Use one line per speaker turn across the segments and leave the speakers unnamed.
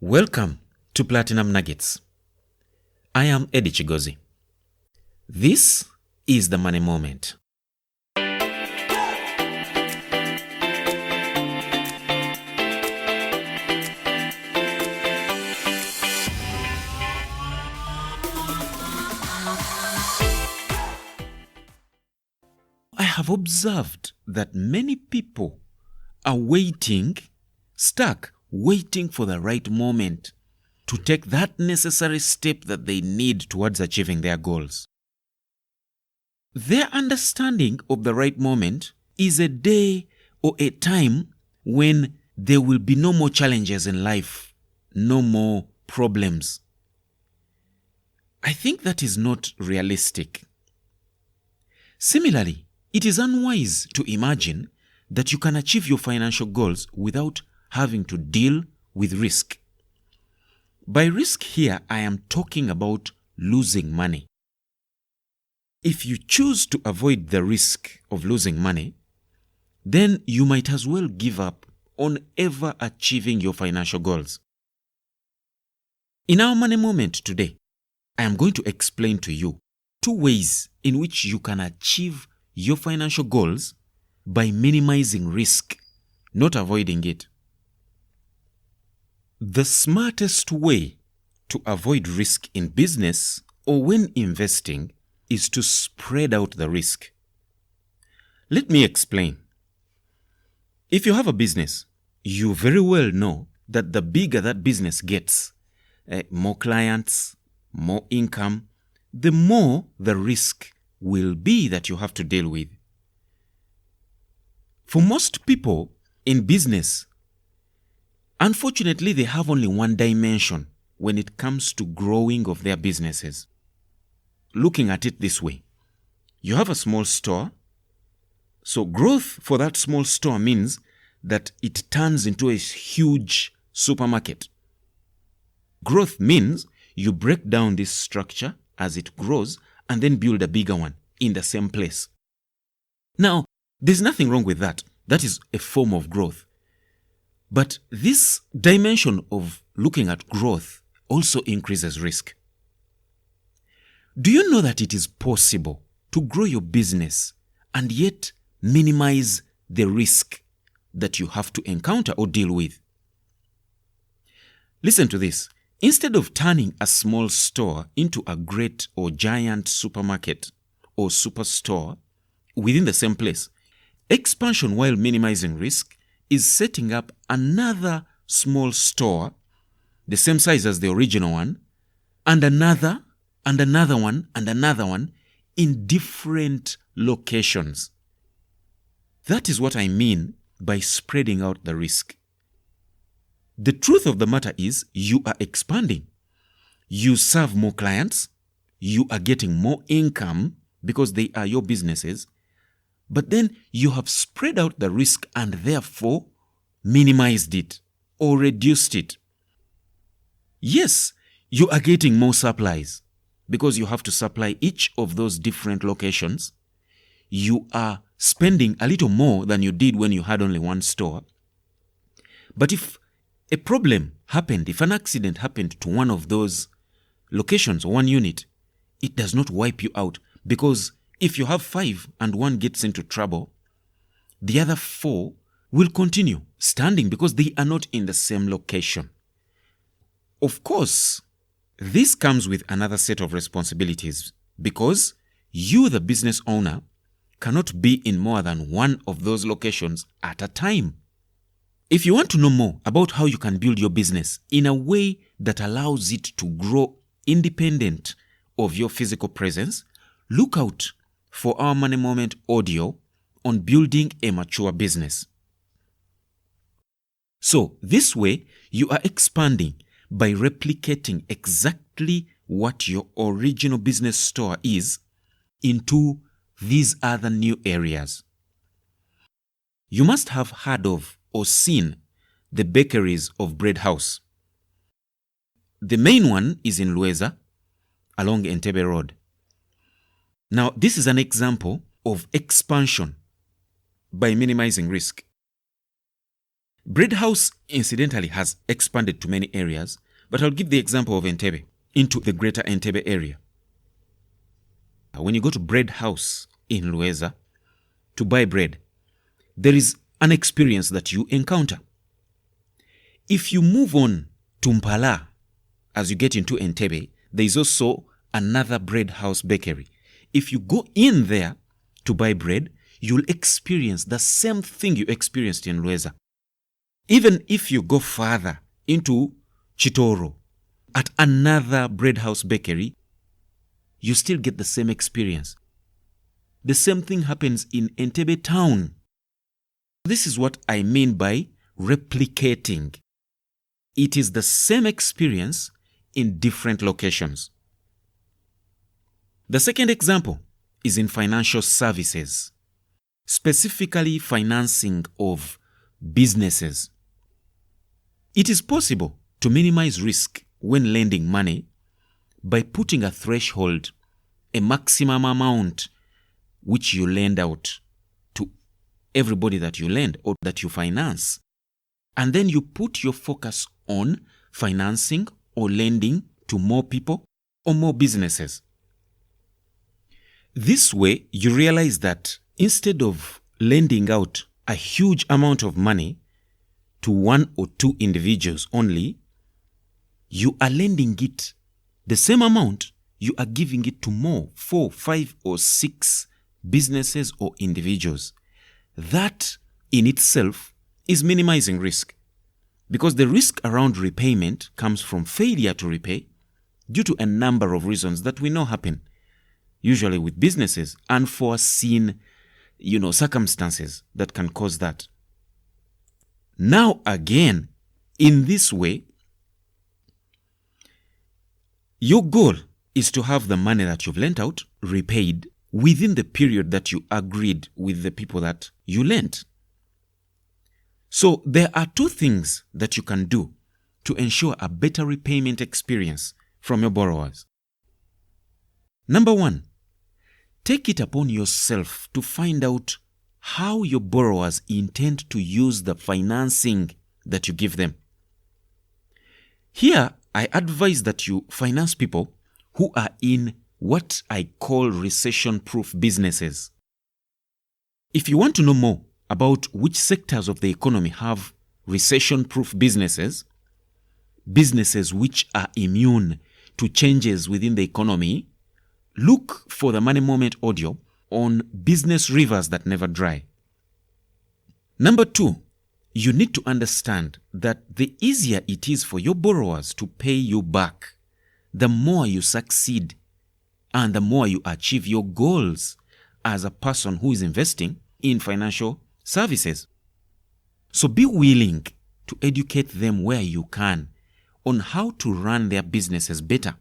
Welcome to Platinum Nuggets. I am Eddie Chigozi. This is the Money Moment. I have observed that many people are stuck waiting for the right moment to take that necessary step that they need towards achieving their goals. Their understanding of the right moment is a day or a time when there will be no more challenges in life, no more problems. I think that is not realistic. Similarly, it is unwise to imagine that you can achieve your financial goals without having to deal with risk. By risk here, I am talking about losing money. If you choose to avoid the risk of losing money, then you might as well give up on ever achieving your financial goals. In our Money Moment today, I am going to explain to you 2 ways in which you can achieve your financial goals by minimizing risk, not avoiding it. The smartest way to avoid risk in business or when investing is to spread out the risk. Let me explain. If you have a business, you very well know that the bigger that business gets, more clients, more income, the more the risk will be that you have to deal with. For most people in business, unfortunately, they have only one dimension when it comes to growing of their businesses. Looking at it this way, you have a small store, so growth for that small store means that it turns into a huge supermarket. Growth means you break down this structure as it grows and then build a bigger one in the same place. Now, there's nothing wrong with that. That is a form of growth. But this dimension of looking at growth also increases risk. Do you know that it is possible to grow your business and yet minimize the risk that you have to encounter or deal with? Listen to this. Instead of turning a small store into a great or giant supermarket or superstore within the same place, expansion while minimizing risk is setting up another small store, the same size as the original one, and another one, and another one in different locations. That is what I mean by spreading out the risk. The truth of the matter is you are expanding. You serve more clients. You are getting more income because they are your businesses. But then you have spread out the risk and therefore minimized it or reduced it. Yes, you are getting more supplies because you have to supply each of those different locations. You are spending a little more than you did when you had only one store. But if a problem happened, if an accident happened to one of those locations or one unit, it does not wipe you out, because if you have 5 and one gets into trouble, the other 4 will continue standing because they are not in the same location. Of course, this comes with another set of responsibilities because you, the business owner, cannot be in more than one of those locations at a time. If you want to know more about how you can build your business in a way that allows it to grow independent of your physical presence, look out for our Money Moment audio on building a mature business. So this way, you are expanding by replicating exactly what your original business store is into these other new areas. You must have heard of or seen the bakeries of Bread House. The main one is in Lueza along Entebbe Road. Now, this is an example of expansion by minimizing risk. Bread House, incidentally, has expanded to many areas, but I'll give the example of Entebbe, into the greater Entebbe area. When you go to Bread House in Lueza to buy bread, there is an experience that you encounter. If you move on to Mpala, as you get into Entebbe, there is also another Bread House bakery. If you go in there to buy bread, you'll experience the same thing you experienced in Lueza. Even if you go further into Chitoro, at another Bread House bakery, you still get the same experience. The same thing happens in Entebbe town. This is what I mean by replicating. It is the same experience in different locations. The second example is in financial services, specifically financing of businesses. It is possible to minimize risk when lending money by putting a threshold, a maximum amount which you lend out to everybody that you lend or that you finance. And then you put your focus on financing or lending to more people or more businesses. This way, you realize that instead of lending out a huge amount of money to one or two individuals only, you are lending it the same amount, you are giving it to more, 4, 5, or 6 businesses or individuals. That in itself is minimizing risk, because the risk around repayment comes from failure to repay due to a number of reasons that we know happen, usually with businesses, unforeseen, circumstances that can cause that. Now again, in this way, your goal is to have the money that you've lent out repaid within the period that you agreed with the people that you lent. So there are 2 things that you can do to ensure a better repayment experience from your borrowers. Number 1, take it upon yourself to find out how your borrowers intend to use the financing that you give them. Here, I advise that you finance people who are in what I call recession-proof businesses. If you want to know more about which sectors of the economy have recession-proof businesses, businesses which are immune to changes within the economy, look for the Money Moment audio on business rivers that never dry. Number 2, you need to understand that the easier it is for your borrowers to pay you back, the more you succeed and the more you achieve your goals as a person who is investing in financial services. So be willing to educate them where you can on how to run their businesses better,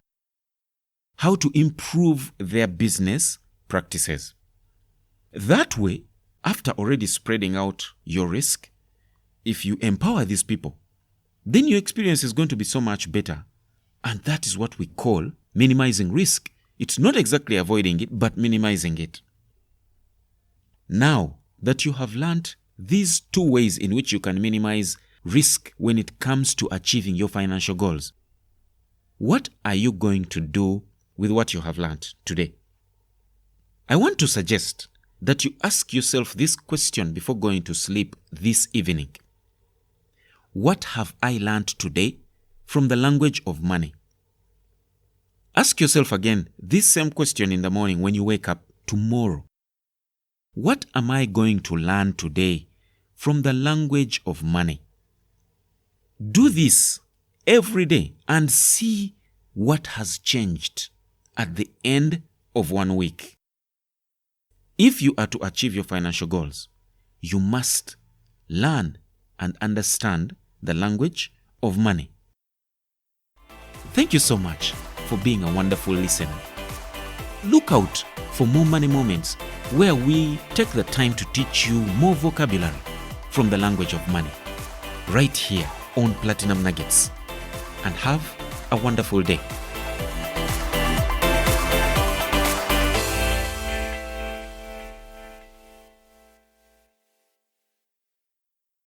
how to improve their business practices. That way, after already spreading out your risk, if you empower these people, then your experience is going to be so much better. And that is what we call minimizing risk. It's not exactly avoiding it, but minimizing it. Now that you have learned these 2 ways in which you can minimize risk when it comes to achieving your financial goals, what are you going to do with what you have learned today? I want to suggest that you ask yourself this question before going to sleep this evening. What have I learned today from the language of money? Ask yourself again this same question in the morning when you wake up tomorrow. What am I going to learn today from the language of money? Do this every day and see what has changed at the end of 1 week. If you are to achieve your financial goals, you must learn and understand the language of money. Thank you so much for being a wonderful listener. Look out for more money moments where we take the time to teach you more vocabulary from the language of money, right here on Platinum Nuggets. And have a wonderful day.